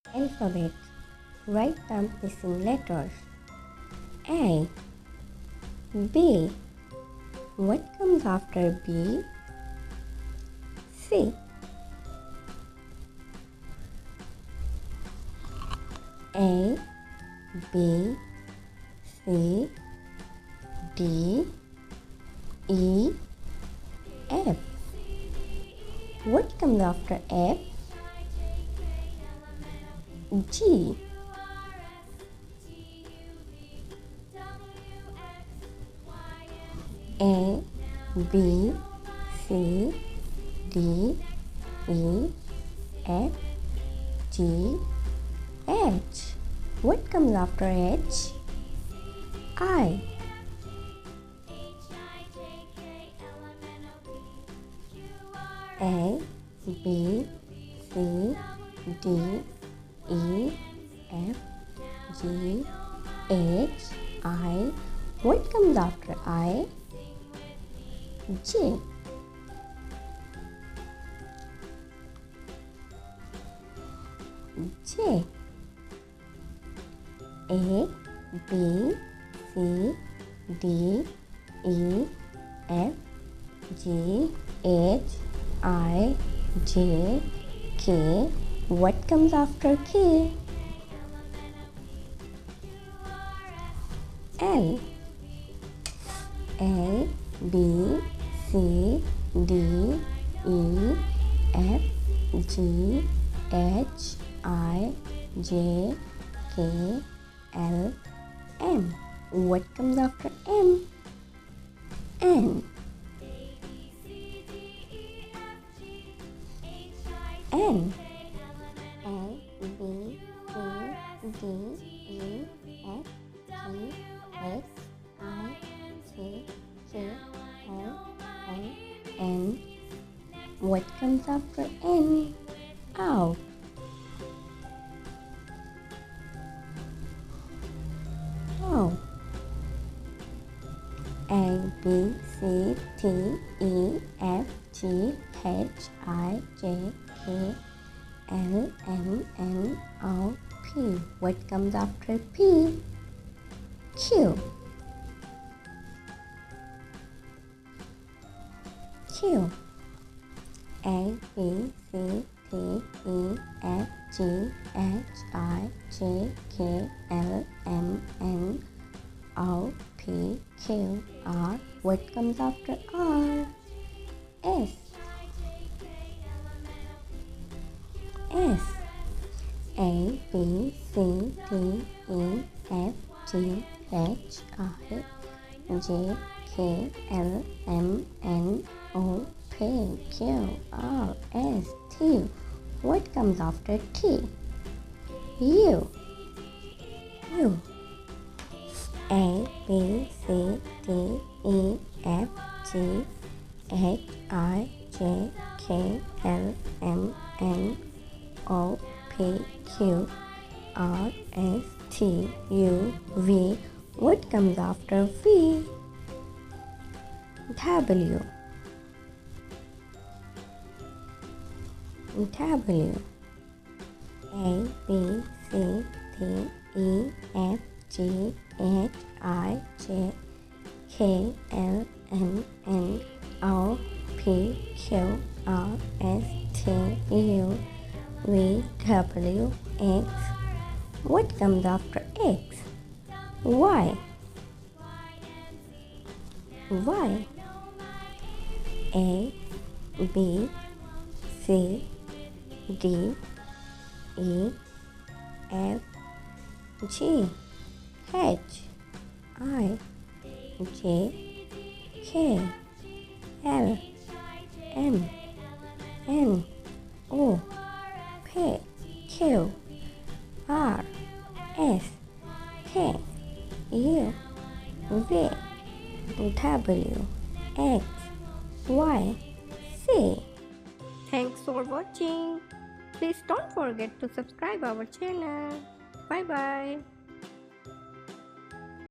Alphabet. Write the missing letters. A. B. What comes after B? C. A, B, C, D, E, F. What comes after F? G. A, B, C, D, E, F, G, H. What comes after H? I. A, B, C, D, E, F, G, H, I. What comes after I? J. J. A, B, C, D, E, F, G, H, I, J, K. What comes after K? L. A, B, C, D, E, F, G, H, I, J, K, L, M. What comes after M? N. N. A, B, C, D, E, F, G, H, I, J, K, L, M, N. What comes after N? Out. O. A, B, C, D, E, F, G, H, I, J, K, L, M, N, O, P. What comes after P? Q. Q. A, B, C, D, E, F, G, H, I, J, K, L, M, N, O, P, Q, R. What comes after R? S. S. A, B, C, D, E, F, G, H, I, J, K, L, M, N, O, P, Q, R, S, T. What comes after T? U. U. A, B, C, D, E, F, G, H, I, J, K, L, M, N, O, P, Q, R, S, T, U, V. What comes after V? W. W. A, B, C, D, E, F, G, H, I, J, K, L, M, N, O, P, Q, R, S, T, U, V, W, X. What comes after X? Y. Y. A, B, C, D, E, F, G, H, I, J, K, L, M, N, O, P, Q, R, S, T, U, V, W, X, Y, Z. Thanks for watching. Please don't forget to subscribe our channel. Bye bye.